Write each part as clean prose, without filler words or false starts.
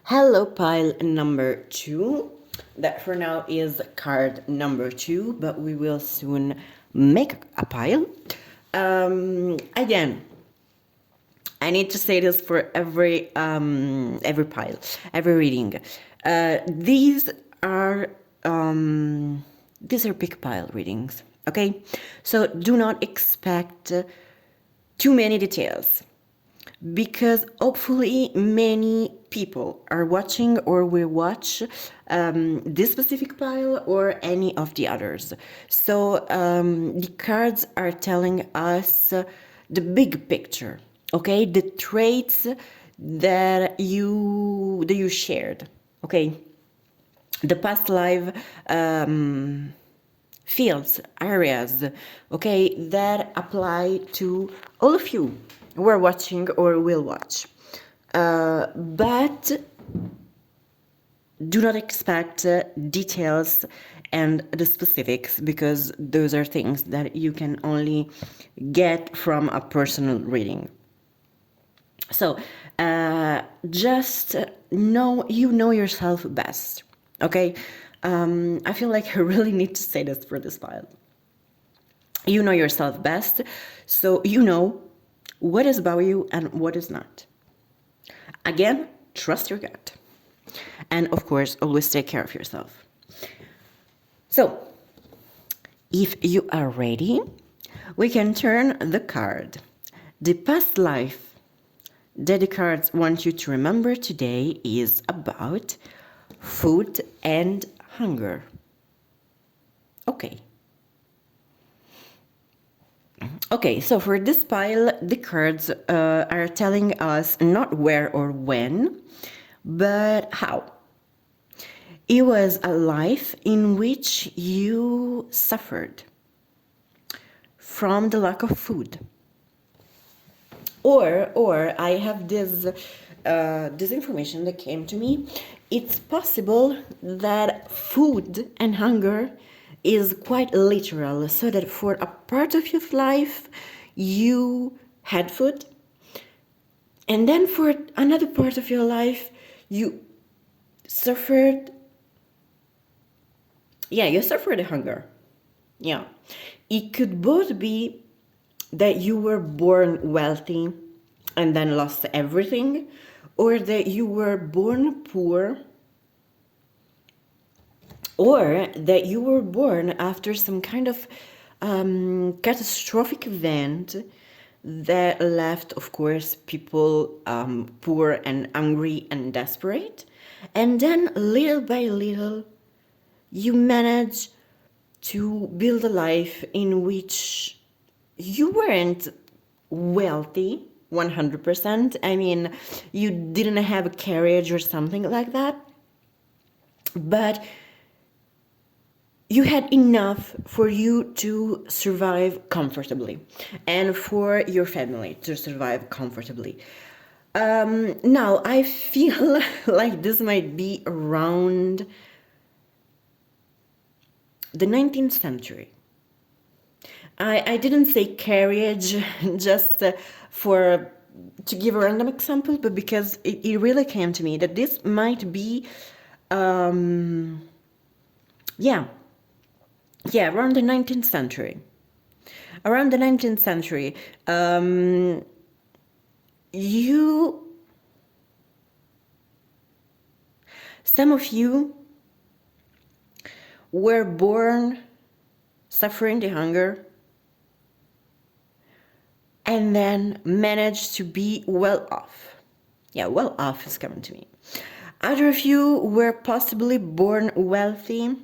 Hello, pile number 2. That for now is card number 2, but we will soon make a pile. Again, I need to say this for every pile, every reading. These are big pile readings. Okay, so do not expect too many details, because hopefully many people are watching or will watch this specific pile or any of the others. So the cards are telling us the big picture, okay, the traits that you shared, okay, the past life fields, areas, okay, that apply to all of you who are watching or will watch. But do not expect details and the specifics, because those are things that you can only get from a personal reading. So just know yourself best, okay? I feel like I really need to say this for this file. You know yourself best, so you know what is about you and what is not. Again, trust your gut. And of course, always take care of yourself. So, if you are ready, we can turn the card. The past life that the cards want you to remember today is about food and hunger. Okay, so for this pile, the cards are telling us not where or when, but how. It was a life in which you suffered from the lack of food. Or I have this information that came to me. It's possible that food and hunger is quite literal, so that for a part of your life you had food, and then for another part of your life you suffered. Yeah, you suffered hunger. Yeah, it could both be that you were born wealthy and then lost everything, or that you were born poor, or that you were born after some kind of catastrophic event that left, of course, people poor and hungry and desperate. And then little by little, you manage to build a life in which you weren't wealthy 100%. I mean, you didn't have a carriage or something like that, but you had enough for you to survive comfortably and for your family to survive comfortably. Now, I feel like this might be around the 19th century. I didn't say carriage just to give a random example, but because it really came to me that this might be, around the 19th century. Around the 19th century, some of you were born suffering the hunger and then managed to be well off. Yeah, well off is coming to me. Other of you were possibly born wealthy.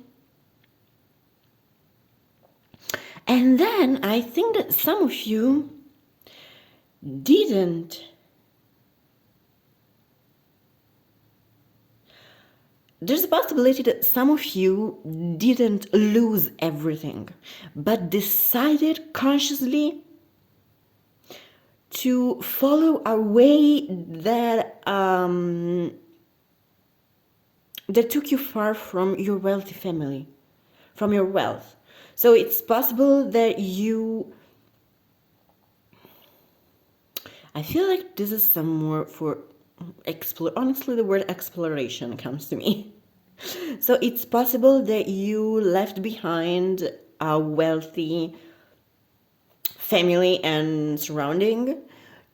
And then I think that some of you didn't. There's a possibility that some of you didn't lose everything, but decided consciously to follow a way that that took you far from your wealthy family, from your wealth. So it's possible that I feel like this is some more for honestly, the word exploration comes to me. So it's possible that you left behind a wealthy family and surrounding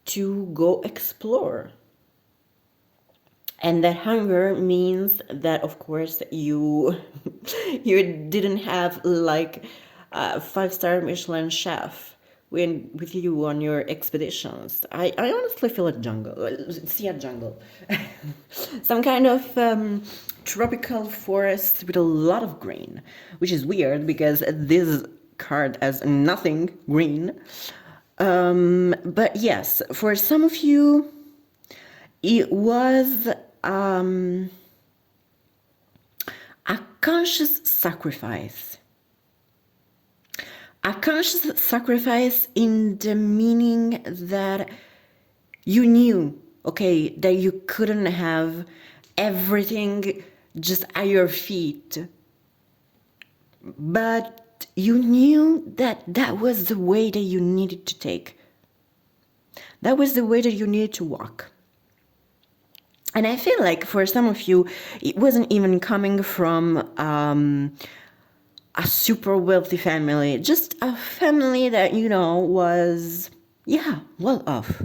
to go explore. And that hunger means that, of course, you you didn't have like a five-star Michelin chef with you on your expeditions. I honestly feel a jungle, see a jungle, some kind of tropical forest with a lot of green, which is weird because this card has nothing green. But yes, for some of you, it was a conscious sacrifice. A conscious sacrifice in the meaning that you knew, okay, that you couldn't have everything just at your feet. But you knew that that was the way that you needed to take. That was the way that you needed to walk. And I feel like for some of you, it wasn't even coming from a super wealthy family, just a family that, was, well off,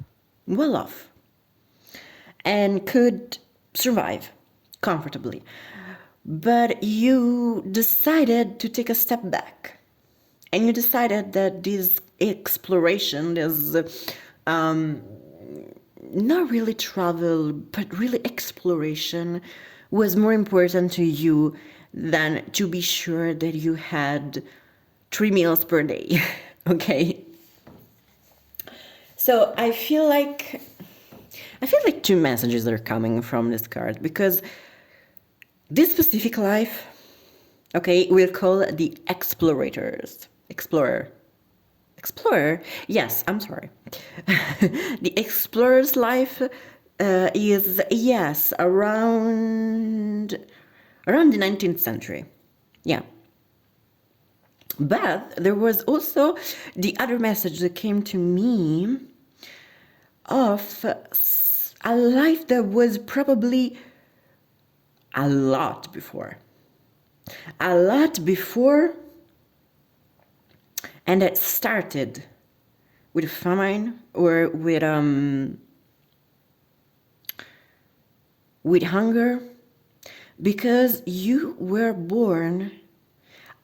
and could survive comfortably. But you decided to take a step back. And you decided that this exploration, this not really travel, but really exploration was more important to you than to be sure that you had 3 meals per day. Okay? So I feel like two messages are coming from this card, because this specific life, okay, we'll call the explorer. Yes, I'm sorry. The explorer's life is, yes, around the 19th century. Yeah. But there was also the other message that came to me of a life that was probably a lot before. A lot before, and it started with famine or with hunger, because you were born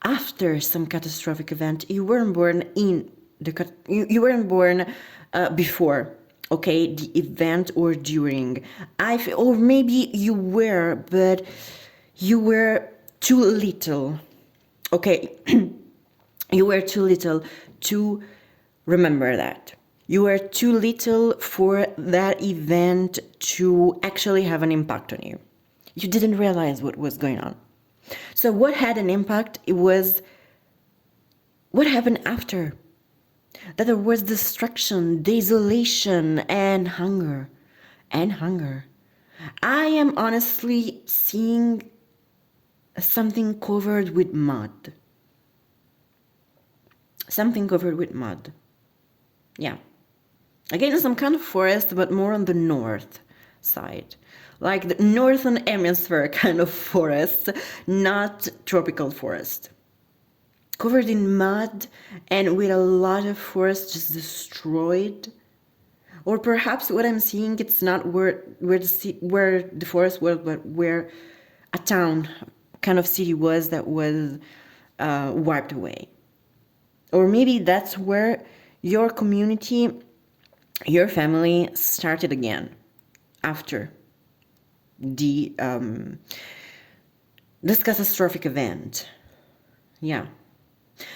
after some catastrophic event. You weren't born you weren't born before, okay, the event or during. Or maybe you were, but you were too little. Okay, you were too little to remember that. You were too little for that event to actually have an impact on you. You didn't realize what was going on. So what had an impact, it was what happened after. That there was destruction, desolation, and hunger. I am honestly seeing something covered with mud. Yeah. Again, some kind of forest, but more on the north side. Like the northern hemisphere kind of forest, not tropical forest. Covered in mud and with a lot of forest just destroyed. Or perhaps what I'm seeing, it's not where the forest was, but where a town, kind of city was that was wiped away. Or maybe that's where your community, your family started again after this catastrophic event. Yeah.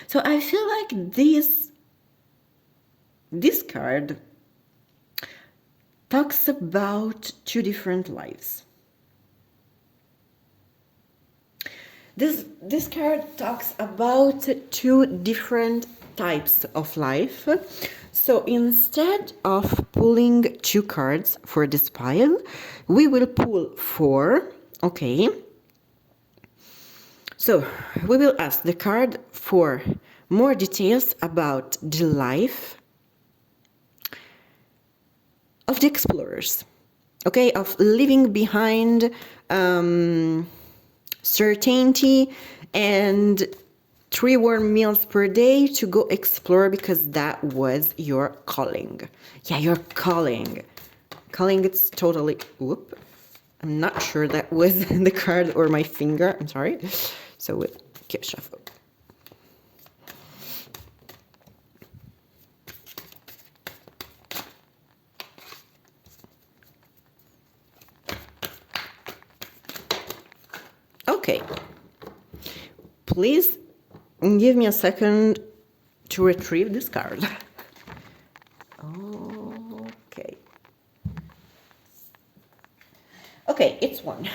So I feel like this card talks about two different lives. This card talks about two different types of life. So instead of pulling two cards for this pile, we will pull 4, okay? So we will ask the card for more details about the life of the explorers. okay, of leaving behind certainty and 3 warm meals per day to go explore because that was your calling. Yeah, your calling. Calling, it's totally, whoop. I'm not sure that was the card or my finger. I'm sorry. So with keep shuffle. Okay. Please give me a second to retrieve this card. Okay. Okay, it's one.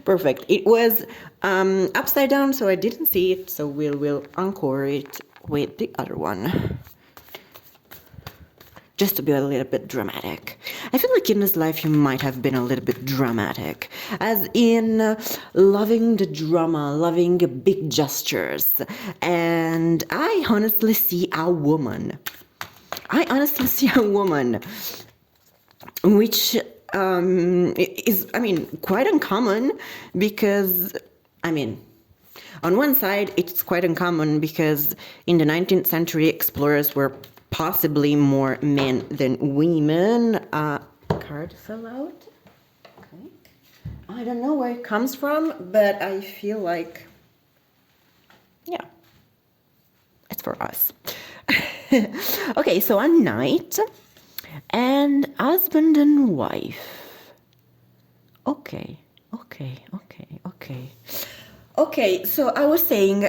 Perfect. It was upside down, so I didn't see it, so we'll encore it with the other one. Just to be a little bit dramatic. I feel like in this life you might have been a little bit dramatic, as in loving the drama, loving big gestures. And I honestly see a woman. Which is, I mean, quite uncommon because, I mean, on one side, it's quite uncommon because in the 19th century, explorers were possibly more men than women. Card fell out. Okay. I don't know where it comes from, but I feel like, yeah, it's for us. Okay, so a knight and husband and wife. Okay. Okay, so I was saying,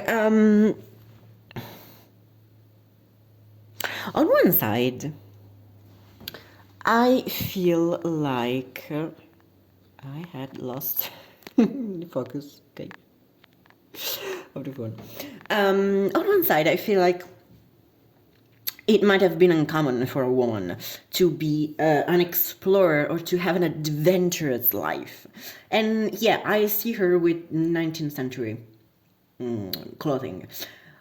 on one side, I feel like I had lost the focus, okay, of the phone. On one side, I feel like it might have been uncommon for a woman to be an explorer or to have an adventurous life. And yeah, I see her with 19th century clothing.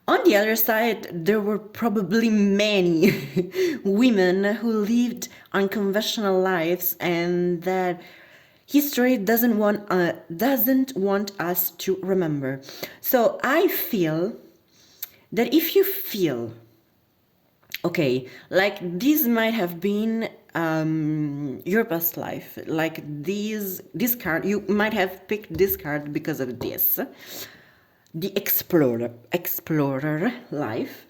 On the other side, there were probably many women who lived unconventional lives and that history doesn't want us to remember. So I feel that if you feel okay, like this might have been your past life, like this card, you might have picked this card because of this, the explorer life.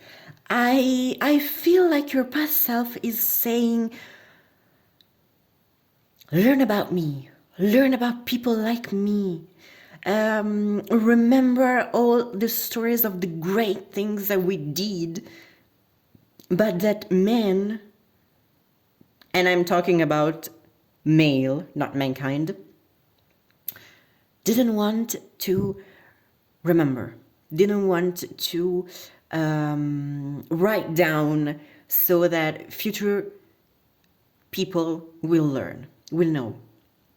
I feel like your past self is saying, learn about me, learn about people like me. Remember all the stories of the great things that we did, but that men, and I'm talking about male, not mankind, didn't want to remember, didn't want to write down so that future people will learn, will know.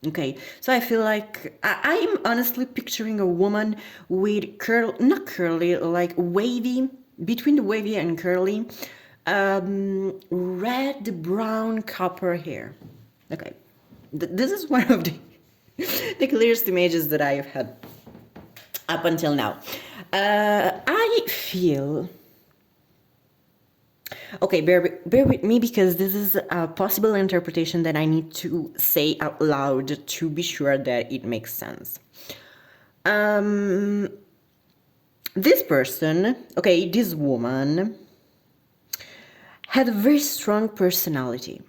Okay, so I feel like I'm honestly picturing a woman with not curly, like wavy, between the wavy and curly, red, brown, copper hair. Okay, this is one of the clearest images that I've had up until now. I feel... Okay, bear with me because this is a possible interpretation that I need to say out loud to be sure that it makes sense. This person, okay, this woman, had a very strong personality.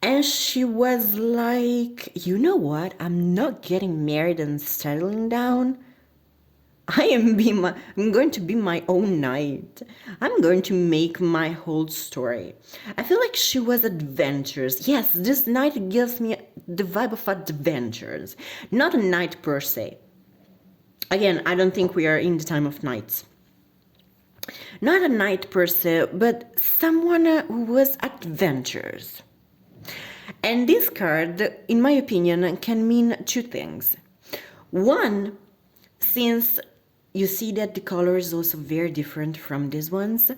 And she was like, you know what? I'm not getting married and settling down. I'm going to be my own knight. I'm going to make my whole story. I feel like she was adventurous. Yes, this knight gives me the vibe of adventures, not a knight per se. Again, I don't think we are in the time of knights. Not a knight per se, but someone who was adventurous. And this card, in my opinion, can mean two things. One, since you see that the color is also very different from these ones,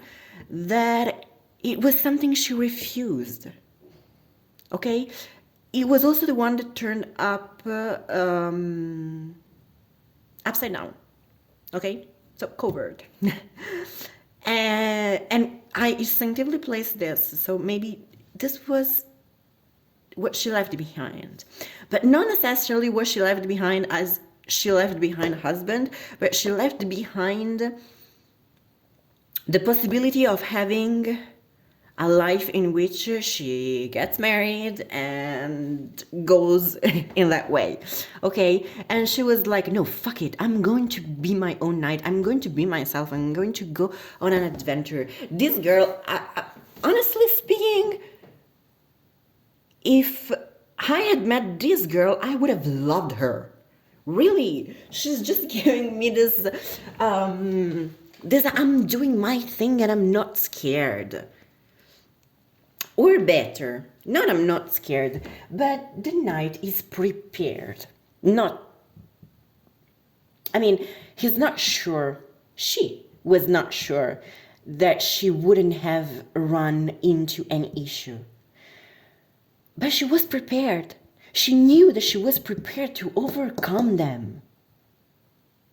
that it was something she refused. okay? It was also the one that turned up upside down, okay? So covered. And I instinctively placed this, so maybe this was what she left behind. But not necessarily what she left behind as she left behind a husband, but she left behind the possibility of having a life in which she gets married and goes in that way, okay? And she was like, no, fuck it, I'm going to be my own knight, I'm going to be myself, I'm going to go on an adventure. This girl, honestly speaking, if I had met this girl, I would have loved her. Really, she's just giving me this I'm doing my thing and I'm not scared. Or better, not I'm not scared, but the knight is prepared. Not, I mean, he's not sure, she was not sure that she wouldn't have run into an issue. But she was prepared. She knew that she was prepared to overcome them.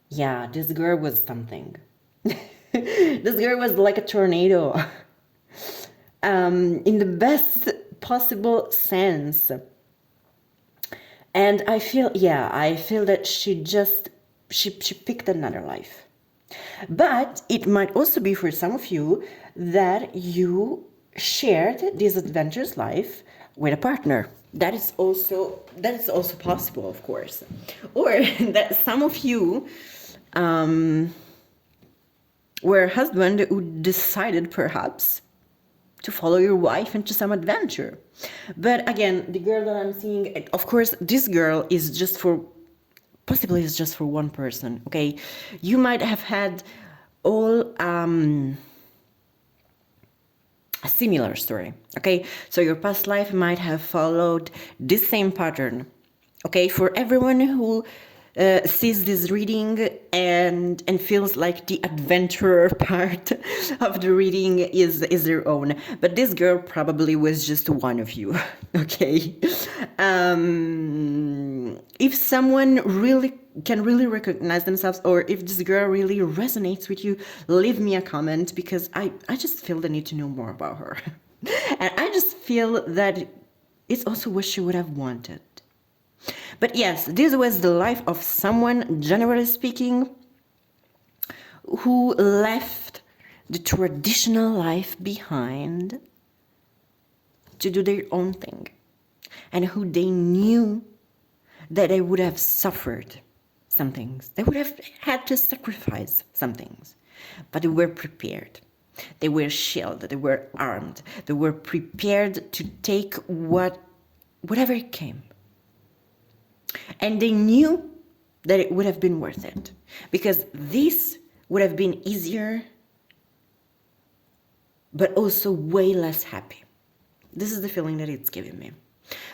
Yeah, this girl was something. This girl was like a tornado. In the best possible sense. And I feel that she picked another life. But it might also be for some of you that you shared this adventurous life with a partner. That is also possible, of course. Or that some of you were a husband who decided perhaps to follow your wife into some adventure. But again, the girl that I'm seeing, of course, this girl is just for one person, okay? You might have had all a similar story, okay? So your past life might have followed this same pattern, okay? For everyone who sees this reading and feels like the adventurer part of the reading is their own, but this girl probably was just one of you, okay? If someone can really recognize themselves, or if this girl really resonates with you, leave me a comment, because I just feel the need to know more about her. And I just feel that it's also what she would have wanted. But yes, this was the life of someone, generally speaking, who left the traditional life behind to do their own thing, and who they knew that they would have suffered some things. They would have had to sacrifice some things, but they were prepared. They were shielded, they were armed, they were prepared to take whatever it came. And they knew that it would have been worth it, because this would have been easier, but also way less happy. This is the feeling that it's giving me.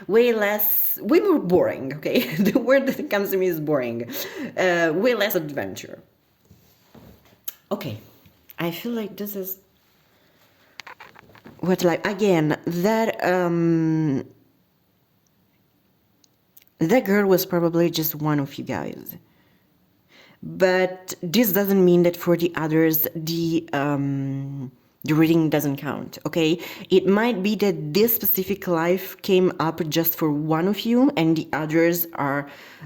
Way more boring, okay? The word that comes to me is boring. Way less adventure. Okay, I feel like this is what, like, again, that girl was probably just one of you guys. But this doesn't mean that for the others, the reading doesn't count, okay? It might be that this specific life came up just for one of you, and the others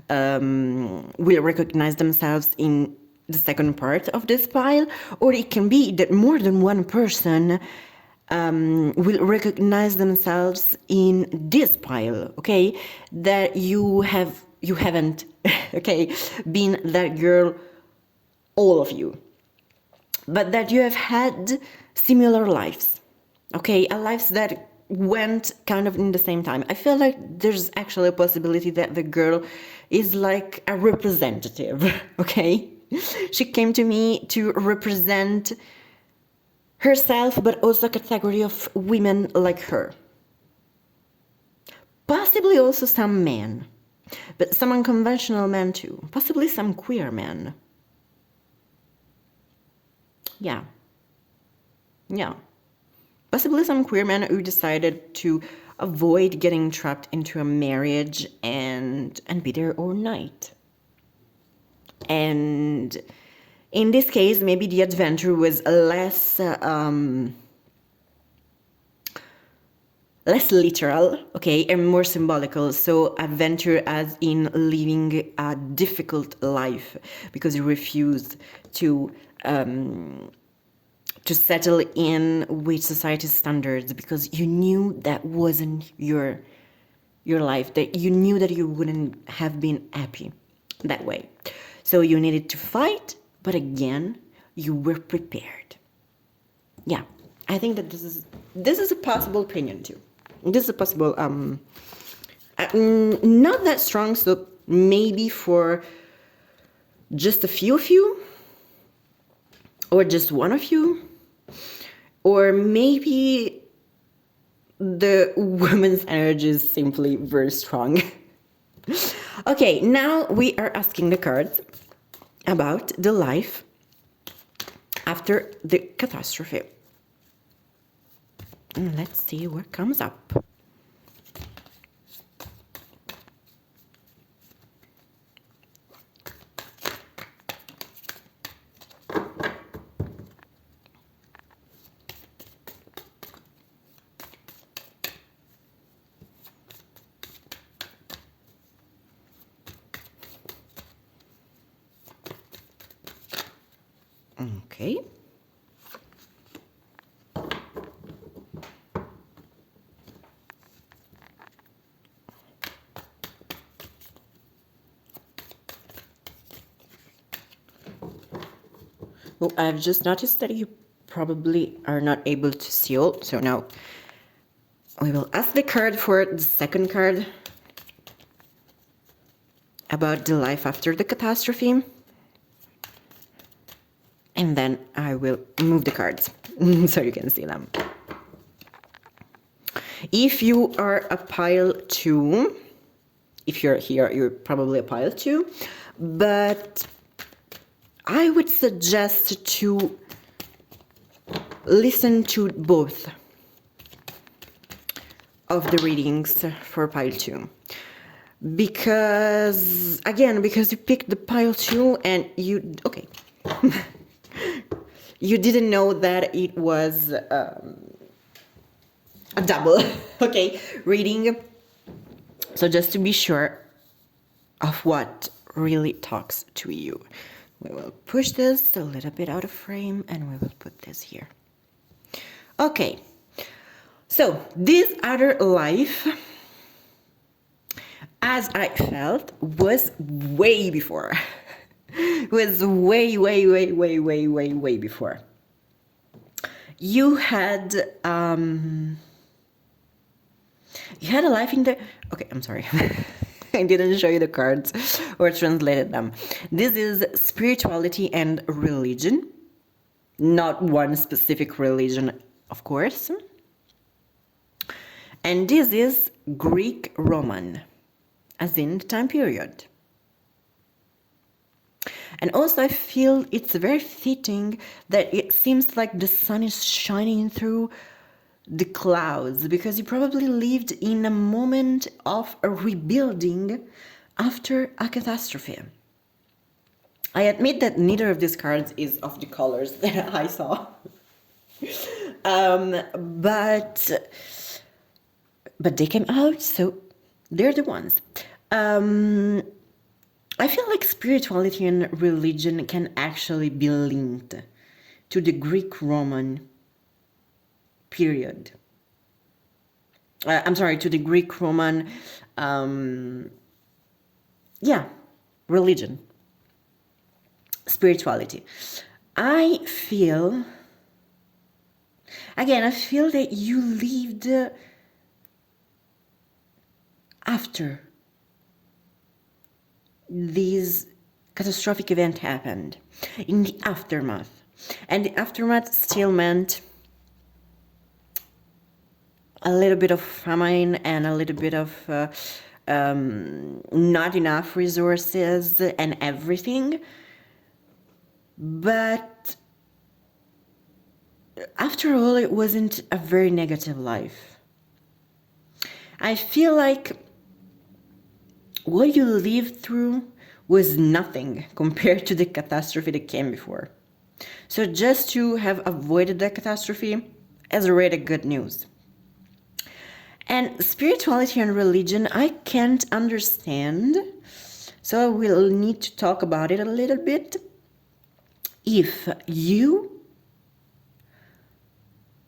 will recognize themselves in the second part of this pile. Or it can be that more than one person will recognize themselves in this pile, okay? That you haven't, okay, been that girl, all of you, but that you have had similar lives, okay? Lives that went kind of in the same time. I feel like there's actually a possibility that the girl is like a representative, okay? She came to me to represent herself, but also a category of women like her. Possibly also some men, but some unconventional men too. Possibly some queer men. Yeah. Possibly some queer men who decided to avoid getting trapped into a marriage and be there all night. And in this case, maybe the adventure was less literal, okay, and more symbolical. So adventure as in living a difficult life because you refused to settle in with society's standards because you knew that wasn't your life, that you knew that you wouldn't have been happy that way. So you needed to fight, but again, you were prepared. Yeah, I think that this is a possible opinion too. This is a possible not that strong, so maybe for just a few of you, or just one of you, or maybe the woman's energy is simply very strong. Okay, now we are asking the cards about the life after the catastrophe. And let's see what comes up. Okay. Well, I've just noticed that you probably are not able to see all, so now we will ask the card for the second card about the life after the catastrophe. And then I will move the cards so you can see them. If you are a pile 2, if you're here, you're probably a pile 2, but I would suggest to listen to both of the readings for pile 2. Because you picked the pile 2 and okay. You didn't know that it was a double, okay, reading. So just to be sure of what really talks to you, we will push this a little bit out of frame and we will put this here. Okay, so this other life, as I felt, was way before. Was way before. You had a life in the... Okay, I'm sorry. I didn't show you the cards or translated them. This is spirituality and religion. Not one specific religion, of course. And this is Greek Roman, as in the time period. And also I feel it's very fitting that it seems like the sun is shining through the clouds, because you probably lived in a moment of a rebuilding after a catastrophe. I admit that neither of these cards is of the colors that I saw. But they came out, so they're the ones. I feel like spirituality and religion can actually be linked to the Greek-Roman period. To the Greek-Roman, religion, spirituality. I feel that you lived after this catastrophic event happened, in the aftermath. And the aftermath still meant a little bit of famine and a little bit of not enough resources and everything. But after all, it wasn't a very negative life. I feel like what you lived through was nothing compared to the catastrophe that came before. So just to have avoided that catastrophe is already good news. And spirituality and religion, I can't understand. So I will need to talk about it a little bit. If you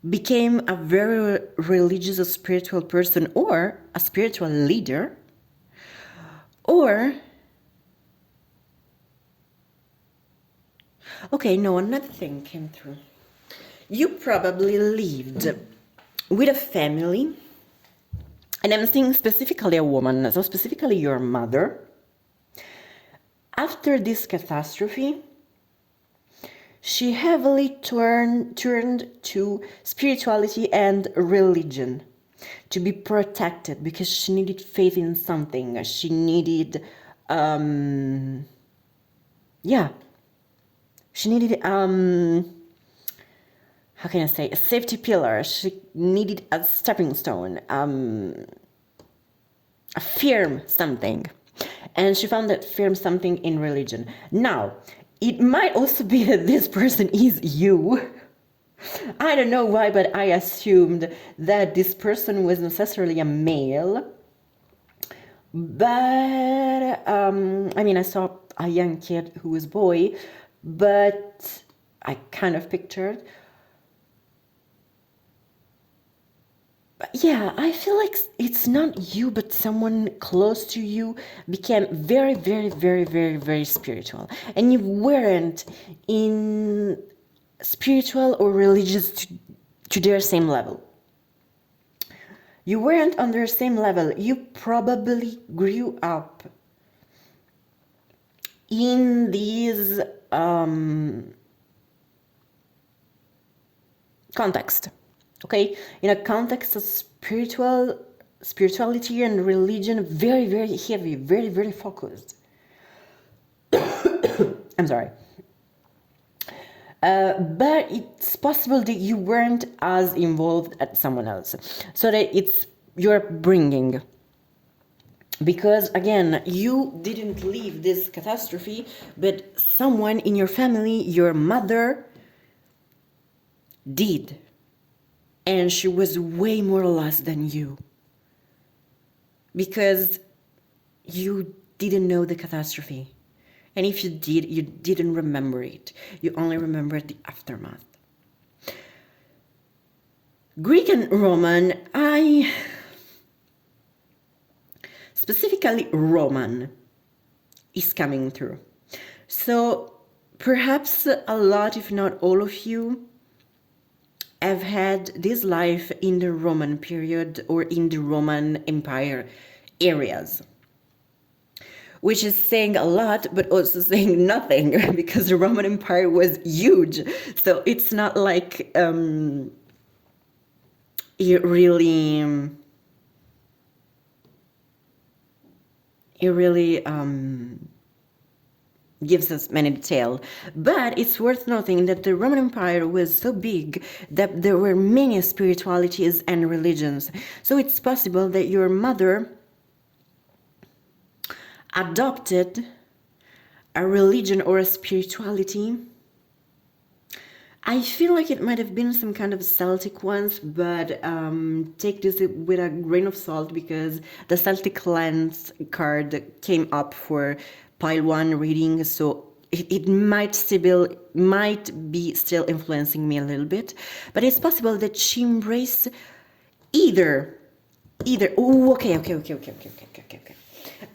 became a very religious or spiritual person or a spiritual leader, or okay, no, another thing came through. You probably lived with a family, and I'm seeing specifically a woman, so specifically your mother. After this catastrophe, she heavily turned to spirituality and religion to be protected because she needed faith in something. She needed, she needed, how can I say, a safety pillar. She needed a stepping stone, a firm something. And she found that firm something in religion. Now, it might also be that this person is you. I don't know why, but I assumed that this person was necessarily a male. But, I mean, I saw a young kid who was boy, but I kind of pictured. But yeah, I feel like it's not you, but someone close to you became very, very, very, very, very spiritual. And you weren't in spiritual or religious to their same level. You weren't on their same level. You probably grew up in these context. Okay, in a context of spirituality and religion, very, very heavy, very, very focused. I'm sorry. But it's possible that you weren't as involved as someone else. So that you're bringing. Because again, you didn't leave this catastrophe, but someone in your family, your mother, did. And she was way more lost than you. Because you didn't know the catastrophe. And if you did, you didn't remember it. You only remembered the aftermath. Greek and Roman, specifically Roman, is coming through. So perhaps a lot, if not all of you, have had this life in the Roman period or in the Roman Empire areas. Which is saying a lot, but also saying nothing, because the Roman Empire was huge. So it's not like it really gives us many detail. But it's worth noting that the Roman Empire was so big that there were many spiritualities and religions. So it's possible that your mother adopted a religion or a spirituality. I feel like it might have been some kind of Celtic ones, but take this with a grain of salt, because the Celtic lands card came up for pile 1 reading, so it might be still influencing me a little bit. But it's possible that she embraced either. Oh, okay.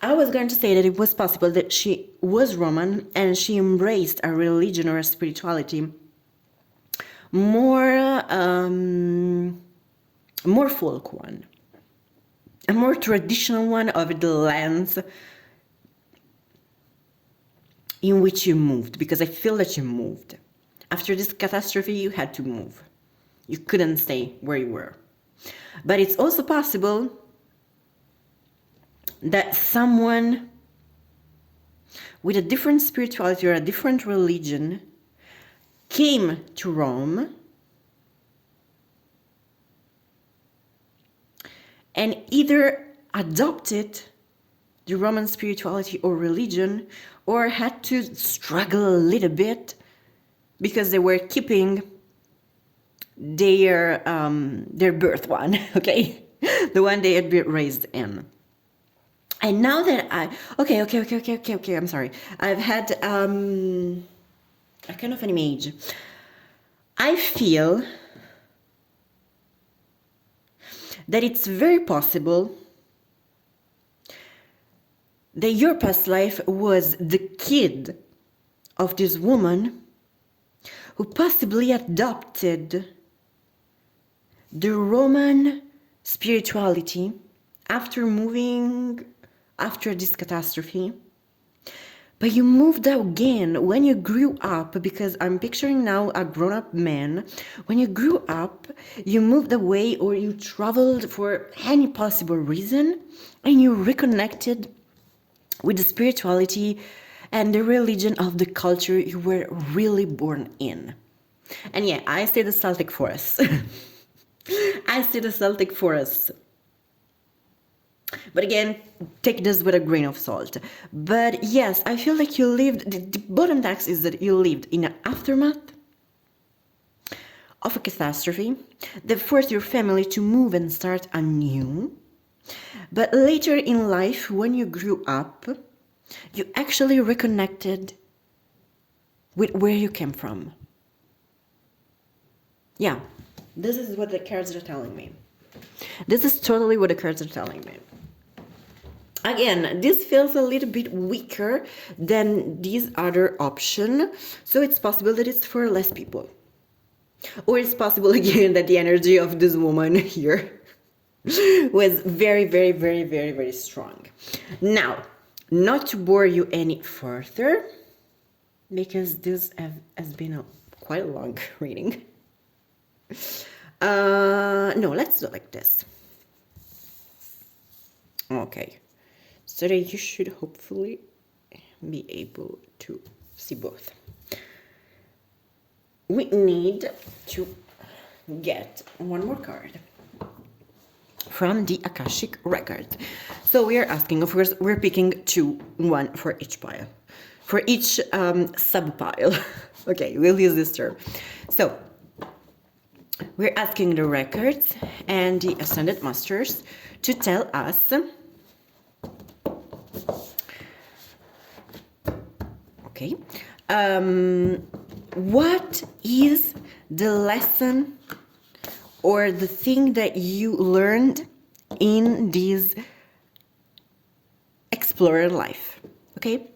I was going to say that it was possible that she was Roman and she embraced a religion or a spirituality more folk one, a more traditional one of the lands in which you moved, because I feel that you moved. After this catastrophe, you had to move. You couldn't stay where you were. But it's also possible that someone with a different spirituality or a different religion came to Rome and either adopted the Roman spirituality or religion, or had to struggle a little bit because they were keeping their birth one, okay, the one they had been raised in. And now that okay, I'm sorry, I've had a kind of an image. I feel that it's very possible that your past life was the kid of this woman who possibly adopted the Roman spirituality after this catastrophe. But you moved out again when you grew up, because I'm picturing now a grown-up man. When you grew up, you moved away or you traveled for any possible reason, and you reconnected with the spirituality and the religion of the culture you were really born in. And yeah, I say the Celtic Forest. I say the Celtic Forest. But again, take this with a grain of salt. But yes, I feel like you lived, the bottom tax is that you lived in an aftermath of a catastrophe that forced your family to move and start anew. But later in life, when you grew up, you actually reconnected with where you came from. Yeah, this is what the cards are telling me. This is totally what the cards are telling me. Again, this feels a little bit weaker than this other option, so it's possible that it's for less people. Or it's possible again that the energy of this woman here was very, very, very, very, very strong. Now, not to bore you any further, because this has been a quite long reading. No, let's do it like this. Okay. So that you should hopefully be able to see both. We need to get one more card from the Akashic Records. So we are asking, of course, we're picking one for each pile, for each sub-pile. Okay, we'll use this term. So we're asking the records and the Ascended Masters to tell us, okay, what is the lesson or the thing that you learned in this explorer life, okay?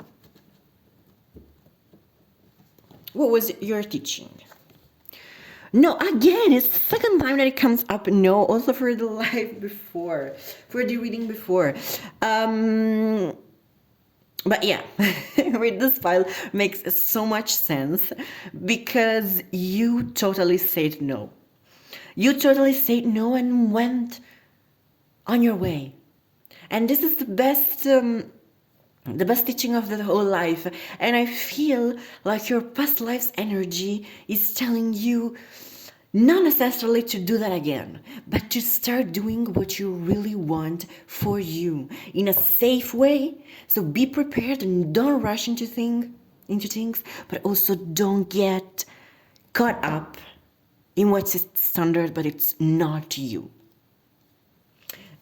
What was your teaching? No, again, it's the second time that it comes up. No, also for the live before, for the reading before. But yeah, with this file makes so much sense because you totally said no. You totally said no and went on your way. And this is the best teaching of the whole life. And I feel like your past life's energy is telling you not necessarily to do that again, but to start doing what you really want for you in a safe way. So be prepared and don't rush into things, but also don't get caught up in what's standard, but it's not you.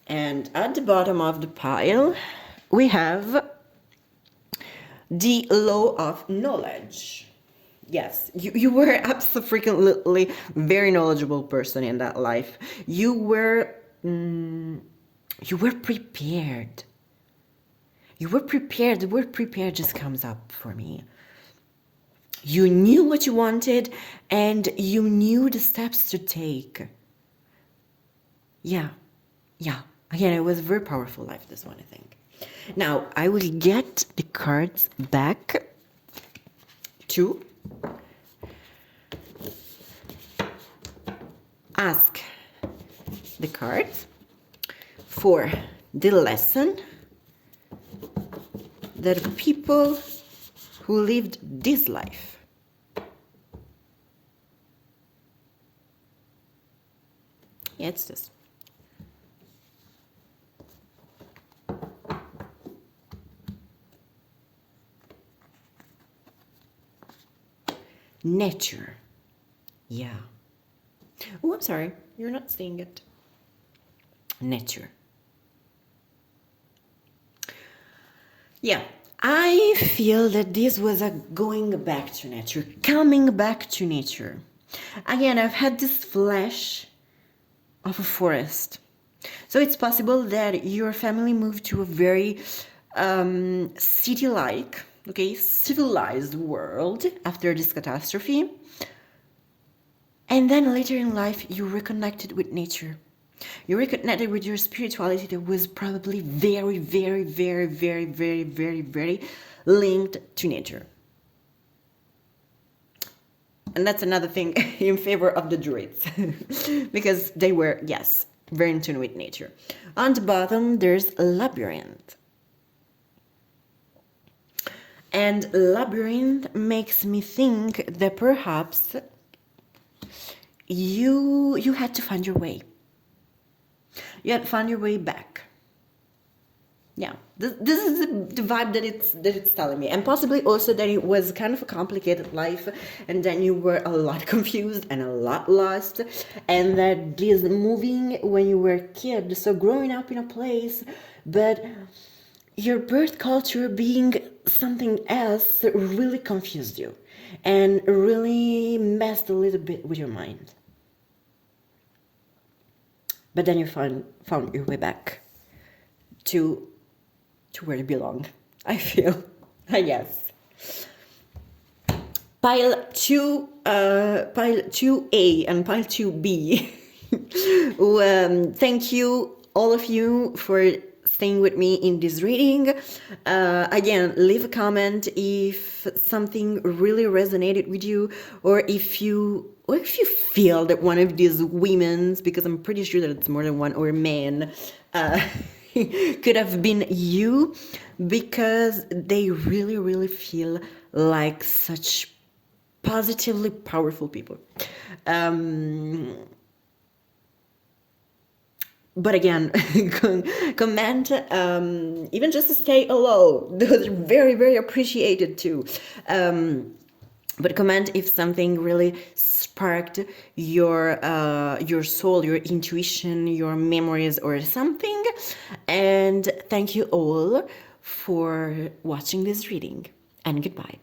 And at the bottom of the pile, we have the law of knowledge. Yes, you were absolutely very knowledgeable person in that life. You were prepared. You were prepared. The word prepared just comes up for me. You knew what you wanted and you knew the steps to take. Yeah. Again, it was a very powerful life, this one, I think. Now, I will get the cards back to ask the cards for the lesson that people who lived this life it's this. nature. Yeah. Oh, I'm sorry. You're not seeing it. Nature. Yeah. I feel that this was a going back to nature, coming back to nature. Again, I've had this flash of a forest. So it's possible that your family moved to a very city-like, okay, civilized world after this catastrophe. And then later in life, you reconnected with nature. You reconnected with your spirituality that was probably very, very, very, very, very, very, very linked to nature. And that's another thing in favor of the Druids, because they were, yes, very in tune with nature. On the bottom, there's a labyrinth. And labyrinth makes me think that perhaps you had to find your way. You had to find your way back. Yeah, this is the vibe that it's telling me, and possibly also that it was kind of a complicated life, and then you were a lot confused and a lot lost, and that this moving when you were a kid, so growing up in a place, but your birth culture being something else really confused you, and really messed a little bit with your mind. But then you found your way back to where you belong, I feel. I guess. Pile 2A and pile 2B. Thank you, all of you, for staying with me in this reading. Again, leave a comment if something really resonated with you, or if you feel that one of these women's, because I'm pretty sure that it's more than one, or men, could have been you, because they really, really feel like such positively powerful people. But again, comment, even just to say hello. Those are very, very appreciated too. But comment if something really sparked your soul, your intuition, your memories, or something. And thank you all for watching this reading. And goodbye.